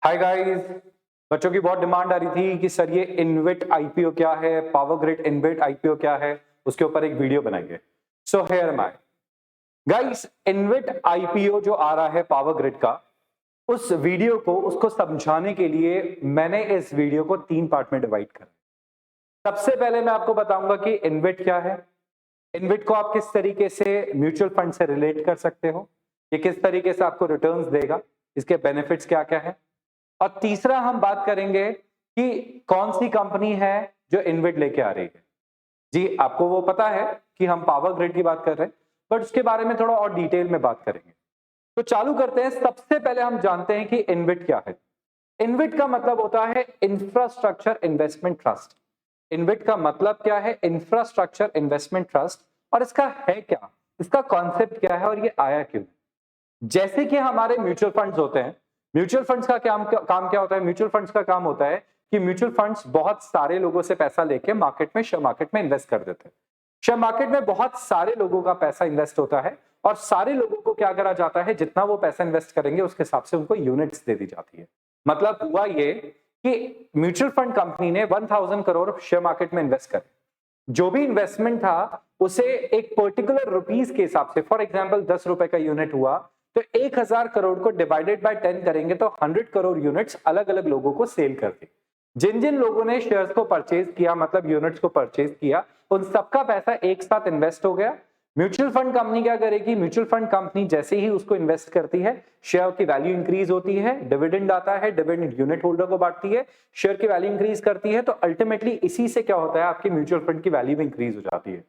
Hi guys. बच्चों की बहुत डिमांड आ रही थी कि सर ये इनविट आईपीओ क्या है, पावर ग्रिड इनविट आईपीओ क्या है, उसके ऊपर एक वीडियो बनाएंगे। So here am I guys. InvIT IPO जो आ रहा है पावर ग्रिड का, उस वीडियो को उसको समझाने के लिए मैंने इस वीडियो को 3 पार्ट में डिवाइड करा। सबसे पहले मैं आपको बताऊंगा कि इनविट क्या है, इनविट को आप किस तरीके से म्यूचुअल फंड से रिलेट कर सकते हो, ये किस तरीके से आपको रिटर्न्स देगा, इसके बेनिफिट्स क्या क्या है। और तीसरा हम बात करेंगे कि कौन सी कंपनी है जो इनविट लेके आ रही है। जी आपको वो पता है कि हम पावर ग्रिड की बात कर रहे हैं, बट उसके बारे में थोड़ा और डिटेल में बात करेंगे। तो चालू करते हैं। सबसे पहले हम जानते हैं कि इनविट क्या है। इनविट का मतलब होता है इंफ्रास्ट्रक्चर इन्वेस्टमेंट ट्रस्ट। इनविट का मतलब क्या है? Infrastructure investment trust. और इसका है क्या, इसका कॉन्सेप्ट क्या है और ये आया क्यों? जैसे कि हमारे म्यूचुअल फंड्स होते हैं, म्यूचुअल फंड्स का काम क्या होता है? म्यूचुअल फंड्स का काम होता है कि म्यूचुअल फंड्स बहुत सारे लोगों से पैसा लेके मार्केट में, शेयर मार्केट में इन्वेस्ट कर देते हैं। शेयर मार्केट में बहुत सारे लोगों का पैसा इन्वेस्ट होता है और सारे लोगों को क्या करा जाता है, जितना वो पैसा इन्वेस्ट करेंगे उसके हिसाब से उनको यूनिट्स दे दी जाती है। मतलब हुआ ये कि म्यूचुअल फंड कंपनी ने 1000 करोड़ शेयर मार्केट में इन्वेस्ट करे। जो भी इन्वेस्टमेंट था उसे एक पर्टिकुलर रुपीस के हिसाब से, फॉर एग्जांपल 10 रुपए का यूनिट हुआ तो 1000 करोड़ को डिवाइडेड बाय 10 करेंगे तो 100 करोड़ यूनिट्स अलग अलग लोगों को सेल कर दी। जिन जिन लोगों ने शेयर्स को परचेज किया, मतलब यूनिट्स को परचेज किया, उन सबका पैसा एक साथ इन्वेस्ट हो गया। म्यूचुअल फंड कंपनी क्या करेगी? म्यूचुअल फंड कंपनी जैसे ही उसको इन्वेस्ट करती है, शेयर की वैल्यू इंक्रीज होती है, डिविडेंड आता है, डिविडेंड यूनिट होल्डर को बांटती है, शेयर की वैल्यू इंक्रीज करती है, तो अल्टीमेटली इसी से क्या होता है, आपकी म्यूचुअल फंड की वैल्यू भी इंक्रीज हो जाती है।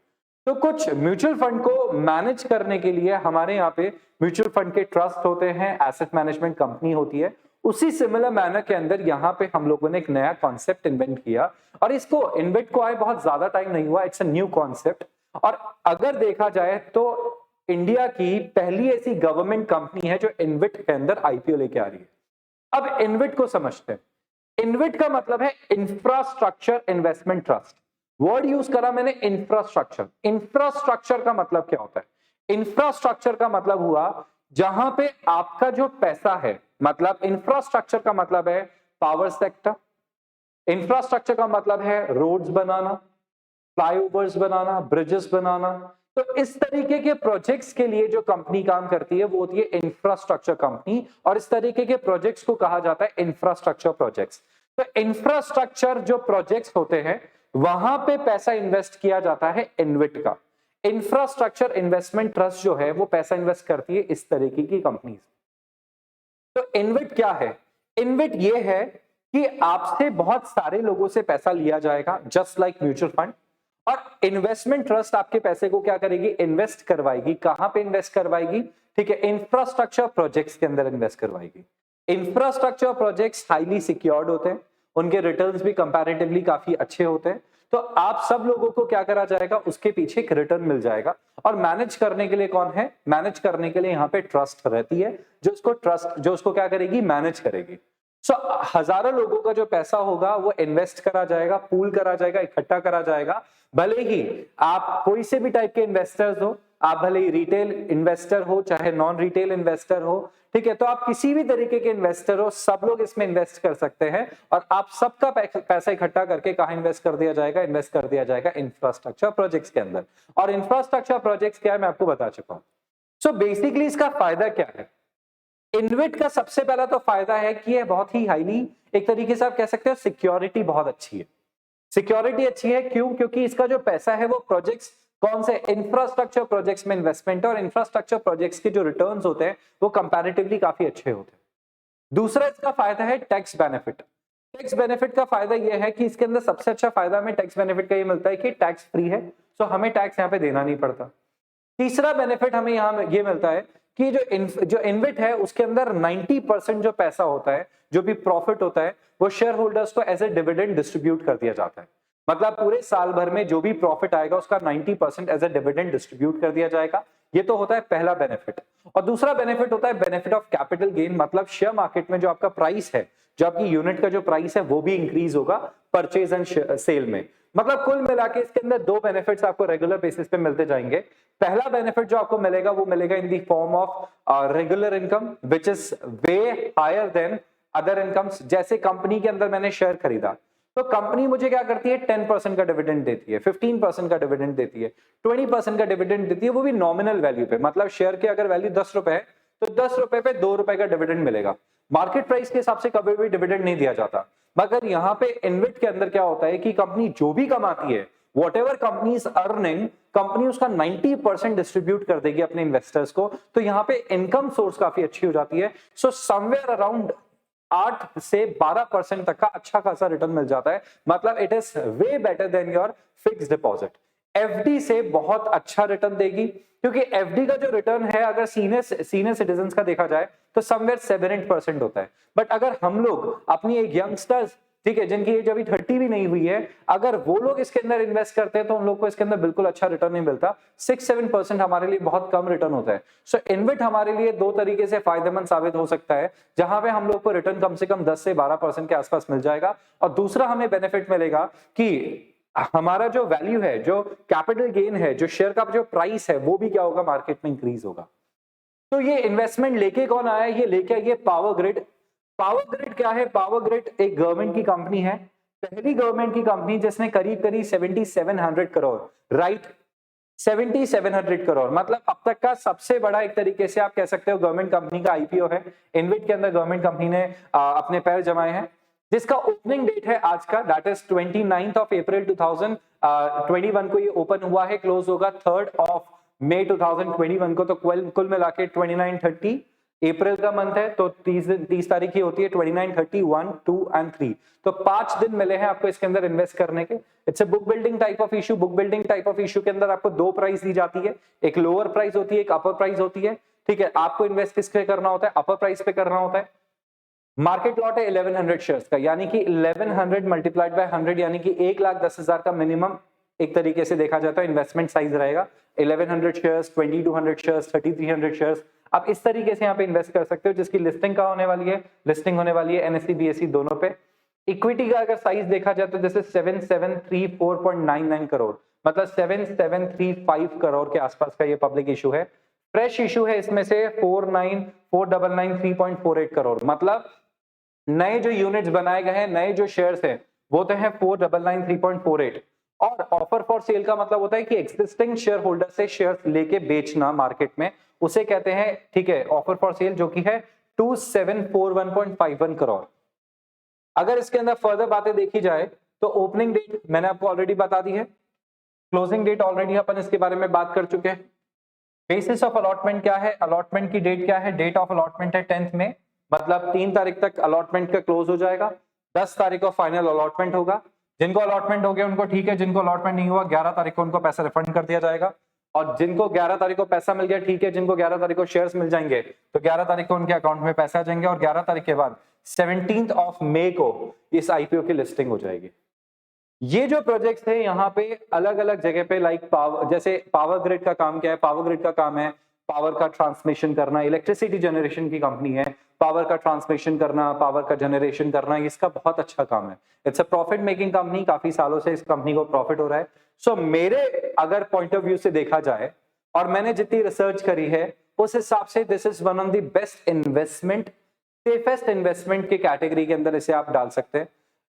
तो कुछ म्यूचुअल फंड को मैनेज करने के लिए हमारे यहाँ पे म्यूचुअल फंड के ट्रस्ट होते हैं, एसेट मैनेजमेंट कंपनी होती है। उसी सिमिलर मैनर के अंदर यहाँ पे हम लोगों ने एक नया कॉन्सेप्ट इन्वेंट किया और इसको इन्वेंट को आए बहुत ज्यादा टाइम नहीं हुआ, इट्स अ न्यू कॉन्सेप्ट। और अगर देखा जाए तो इंडिया की पहली ऐसी गवर्नमेंट कंपनी है जो इन्वेट के अंदर आईपीओ लेके आ रही है। अब इन्वेट को समझते हैं। इन्वेट का मतलब है infrastructure investment trust. Word use करा मैंने, इंफ्रास्ट्रक्चर। इंफ्रास्ट्रक्चर का मतलब क्या होता है? इंफ्रास्ट्रक्चर का मतलब हुआ जहां पे आपका जो पैसा है, मतलब इंफ्रास्ट्रक्चर का मतलब है पावर सेक्टर, इंफ्रास्ट्रक्चर का मतलब है रोड्स बनाना, फ्लाईओवर्स बनाना, ब्रिजेस बनाना। तो इस तरीके के प्रोजेक्ट्स के लिए जो कंपनी काम करती है वो होती है इंफ्रास्ट्रक्चर कंपनी, और इस तरीके के प्रोजेक्ट्स को कहा जाता है इंफ्रास्ट्रक्चर प्रोजेक्ट्स। तो इंफ्रास्ट्रक्चर जो प्रोजेक्ट्स होते हैं वहां पे पैसा इन्वेस्ट किया जाता है इन्विट का। इंफ्रास्ट्रक्चर इन्वेस्टमेंट ट्रस्ट जो है वो पैसा इन्वेस्ट करती है इस तरीके की कंपनी। तो इन्विट क्या है? इन्विट ये है कि आपसे बहुत सारे लोगों से पैसा लिया जाएगा, जस्ट लाइक म्यूचुअल फंड, और इन्वेस्टमेंट ट्रस्ट आपके पैसे को क्या करेगी? इन्वेस्ट करवाएगी। कहां पे इन्वेस्ट करवाएगी? ठीक है, इंफ्रास्ट्रक्चर प्रोजेक्ट्स के अंदर इन्वेस्ट करवाएगी। इंफ्रास्ट्रक्चर प्रोजेक्ट्स हाईली सिक्योर्ड होते हैं, उनके रिटर्न्स भी कंपैरेटिवली काफी अच्छे होते हैं। तो आप सब लोगों को क्या करा जाएगा? उसके पीछे एक रिटर्न मिल जाएगा। और मैनेज करने के लिए कौन है? मैनेज करने के लिए यहाँ पे ट्रस्ट रहती है जो उसको क्या करेगी? मैनेज करेगी। सो हजारों लोगों का जो पैसा होगा वो इन्वेस्ट करा जाएगा, पूल करा जाएगा, इकट्ठा करा जाएगा। भले ही आप कोई से भी टाइप के इन्वेस्टर्स हो, आप भले ही रिटेल इन्वेस्टर हो चाहे नॉन रिटेल इन्वेस्टर हो, ठीक है, तो आप किसी भी तरीके के इन्वेस्टर हो, सब लोग इसमें इन्वेस्ट कर सकते हैं। और आप सबका पैसा इकट्ठा करके कहां इन्वेस्ट कर दिया जाएगा? इन्वेस्ट कर दिया जाएगा इंफ्रास्ट्रक्चर प्रोजेक्ट्स के अंदर। और इंफ्रास्ट्रक्चर प्रोजेक्ट्स क्या है मैं आपको बता चुका हूं। सो बेसिकली इसका फायदा क्या है? इन्वेट का सबसे पहला तो फायदा है कि ये बहुत ही हाईली, एक तरीके से आप कह सकते हो सिक्योरिटी बहुत अच्छी है। सिक्योरिटी अच्छी है क्यों? क्योंकि इसका जो पैसा है वो प्रोजेक्ट्स, कौन से? इंफ्रास्ट्रक्चर प्रोजेक्ट्स में इन्वेस्टमेंट है, और इंफ्रास्ट्रक्चर प्रोजेक्ट्स के जो रिटर्न्स होते हैं वो कंपैरेटिवली काफी अच्छे होते हैं। दूसरा इसका फायदा है टैक्स बेनिफिट। टैक्स बेनिफिट का फायदा यह है कि इसके अंदर सबसे अच्छा फायदा हमें टैक्स बेनिफिट का ये मिलता है कि टैक्स फ्री है, सो हमें टैक्स यहाँ पे देना नहीं पड़ता। तीसरा बेनिफिट हमें यहाँ ये मिलता है कि जो इन्विट है उसके अंदर 90% जो पैसा होता है, जो भी प्रॉफिट होता है, वो शेयर होल्डर्स को एज ए डिविडेंड डिस्ट्रीब्यूट कर दिया जाता है। मतलब पूरे साल भर में जो भी प्रॉफिट आएगा उसका 90% एज ए डिविडेंड डिस्ट्रीब्यूट कर दिया जाएगा। ये तो होता है पहला बेनिफिट। और दूसरा बेनिफिट होता है बेनिफिट ऑफ कैपिटल गेन। मतलब शेयर मार्केट में जो आपका प्राइस है, जो आपकी यूनिट का जो प्राइस है वो भी इंक्रीज होगा परचेज एंड सेल में। मतलब कुल मिला के इसके अंदर दो बेनिफिट्स आपको रेगुलर बेसिस पे मिलते जाएंगे। पहला बेनिफिट जो आपको मिलेगा वो मिलेगा in the form of regular income which is way higher than other incomes, जैसे कंपनी के अंदर मैंने शेयर खरीदा तो कंपनी मुझे क्या करती है 10% का डिविडेंड देती है, 15% का डिविडेंड देती है, 20% का डिविडेंड देती है, वो भी नॉमिनल वैल्यू पे। मतलब शेयर की अगर वैल्यू 10 रुपए है तो 10 रुपए पे 2 रुपए का डिविडेंड मिलेगा। मार्केट प्राइस के हिसाब से कभी भी डिविडेंड नहीं दिया जाता। मगर यहाँ पे इनविट के अंदर क्या होता है कि कंपनी जो भी कमाती है, what ever company is earning, company उसका 90% डिस्ट्रीब्यूट कर देगी अपने इन्वेस्टर्स को। तो यहाँ पे इनकम सोर्स काफी अच्छी हो जाती है। सो समवेयर अराउंड 8 से 12% तक का अच्छा खासा रिटर्न मिल जाता है। मतलब it is way better than your fix deposit. FD से बहुत अच्छा रिटर्न देगी, क्योंकि एफडी का जो रिटर्न है अगर सीनियर सिटीजन्स का देखा जाए तो समवेयर 7-8% होता है। बट अगर हम लोग अपनी एक यंगस्टर्स, ठीक है, जिनकी एज अभी 30 भी नहीं हुई है, अगर वो लोग इसके अंदर इन्वेस्ट करते हैं तो उन लोग को इसके अंदर बिल्कुल अच्छा रिटर्न नहीं मिलता। 6-7% हमारे लिए बहुत कम रिटर्न होता है। सो इनविट हमारे लिए दो तरीके से फायदेमंद साबित हो सकता है, जहां पे हम लोग को रिटर्न कम से कम 10 से 12% के आसपास मिल जाएगा। और दूसरा हमें बेनिफिट मिलेगा कि हमारा जो वैल्यू है, जो कैपिटल गेन है, जो शेयर का जो प्राइस है, वो भी क्या होगा, मार्केट में इंक्रीज होगा। तो ये इन्वेस्टमेंट लेके कौन आया, ये लेके आइए पावर ग्रिड। पावर ग्रिड क्या है? पावर ग्रिड एक गवर्नमेंट की कंपनी है, पहली गवर्नमेंट की कंपनी जिसने करीब करीब 7700 करोड़, राइट, 7700 करोड़, मतलब अब तक का सबसे बड़ा एक तरीके से आप कह सकते हो गवर्नमेंट कंपनी का आईपीओ है। इनविट के अंदर गवर्नमेंट कंपनी ने अपने पैर जमाए हैं, जिसका ओपनिंग डेट है आज का, दैट इज 29 अप्रैल 2021 को ये ओपन हुआ है, क्लोज होगा 3 मई 2021 को। तो कुल मिला के 29-30 अप्रैल का मंथ है, तो 30 तारीख ही होती है, 29, 30, 1, 2 एंड 3। तो 5 दिन मिले हैं आपको इसके अंदर इन्वेस्ट करने के। It's a book building type of issue. Book building type of issue के अंदर आपको दो प्राइस दी जाती है, एक लोअर प्राइस होती है, एक अपर प्राइस होती है, ठीक है। आपको इन्वेस्ट किस पे करना होता है? अपर प्राइस पे करना होता है। मार्केट लॉट है 1100 शेयर्स का, यानी कि 1100 मल्टीप्लाइड बाय 100, यानी कि 1,10,000 का मिनिमम एक तरीके से देखा जाता है इन्वेस्टमेंट साइज रहेगा। 1100 शेयर्स, 2200 शेयर्स, 3300 शेयर्स, आप इस तरीके से यहाँ पे इन्वेस्ट कर सकते हो, जिसकी लिस्टिंग कहाँ होने वाली है? लिस्टिंग होने वाली है NSE BSE दोनों पे। इक्विटी का अगर साइज देखा जाए तो जैसे 7734.99 करोड़, मतलब 7735 करोड़ के आसपास का ये पब्लिक इशू है। फ्रेश इशू है इसमें से 4,993.48 करोड़, मतलब नए जो यूनिट्स बनाए गए हैं, नए जो शेयर्स हैं, वो तो है 4,993.48। और ऑफर फॉर सेल का मतलब होता है कि एक्सिस्टिंग शेयर होल्डर से शेयर्स लेके बेचना मार्केट में, उसे कहते हैं, ठीक है, ऑफर फॉर सेल, जो कि है 2741.51 करोड़। अगर इसके अंदर फर्दर बातें देखी जाए तो ओपनिंग डेट मैंने आपको ऑलरेडी बता दी है, क्लोजिंग डेट ऑलरेडी अपन इसके बारे में बात कर चुके हैं। बेसिस ऑफ अलॉटमेंट क्या है? अलॉटमेंट की डेट क्या है? डेट ऑफ अलॉटमेंट है 10 मई, मतलब 3 तारीख तक अलॉटमेंट का क्लोज हो जाएगा। 10 तारीख को फाइनल अलॉटमेंट होगा। जिनको अलॉटमेंट हो गया उनको ठीक है, जिनको अलॉटमेंट नहीं हुआ 11 तारीख को उनको पैसा रिफंड कर दिया जाएगा। और जिनको 11 तारीख को पैसा मिल गया ठीक है, जिनको 11 तारीख को शेयर्स मिल जाएंगे तो 11 तारीख को उनके अकाउंट में पैसा आ जाएंगे। और 11 तारीख के बाद 17 मई को इस आईपीओ की लिस्टिंग हो जाएगी। ये जो प्रोजेक्ट्स थे यहाँ पे अलग अलग जगह पे, लाइक पावर, जैसे पावर ग्रिड का काम क्या है? पावर ग्रिड का काम है पावर का ट्रांसमिशन करना, इलेक्ट्रिसिटी जनरेशन की कंपनी है, पावर का ट्रांसमिशन करना, पावर का जनरेशन करना, इसका बहुत अच्छा काम है। It's a profit making company, काफी सालों से इस कंपनी को प्रॉफिट हो रहा है। सो मेरे अगर पॉइंट ऑफ व्यू से देखा जाए और मैंने जितनी रिसर्च करी है उस हिसाब से this is one of the best investment, safest investment की कैटेगरी के अंदर इसे आप डाल सकते हैं।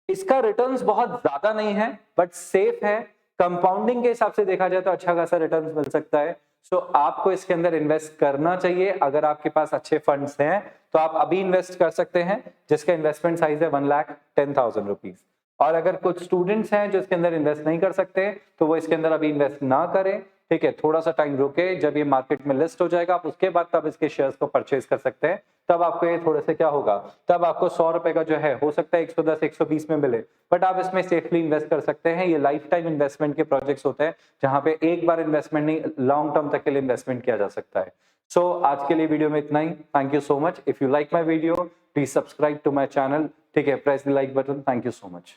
इसका रिटर्न्स बहुत ज्यादा नहीं है बट सेफ है। कंपाउंडिंग के हिसाब से देखा जाए तो अच्छा खासा रिटर्न्स मिल सकता है। सो आपको इसके अंदर इन्वेस्ट करना चाहिए। अगर आपके पास अच्छे फंड्स हैं तो आप अभी इन्वेस्ट कर सकते हैं, जिसका इन्वेस्टमेंट साइज है 1,10,000 रुपीज। और अगर कुछ स्टूडेंट्स हैं जो इसके अंदर इन्वेस्ट नहीं कर सकते तो वो इसके अंदर अभी इन्वेस्ट ना करें, ठीक है, थोड़ा सा टाइम रुके, जब ये मार्केट में लिस्ट हो जाएगा आप उसके बाद तब इसके शेयर्स को परचेज कर सकते हैं। तब आपको ये थोड़े से क्या होगा, तब आपको 100 रुपए का जो है हो सकता है 110 120 में मिले, बट आप इसमें सेफली इन्वेस्ट कर सकते हैं। ये लाइफ टाइम इन्वेस्टमेंट के प्रोजेक्ट्स होते हैं जहां पे एक बार इन्वेस्टमेंट नहीं, लॉन्ग टर्म तक के लिए इन्वेस्टमेंट किया जा सकता है। सो आज के लिए वीडियो में इतना ही। Thank you so much. If you like my video please subscribe to my channel, ठीक है, press the like button. Thank you so much.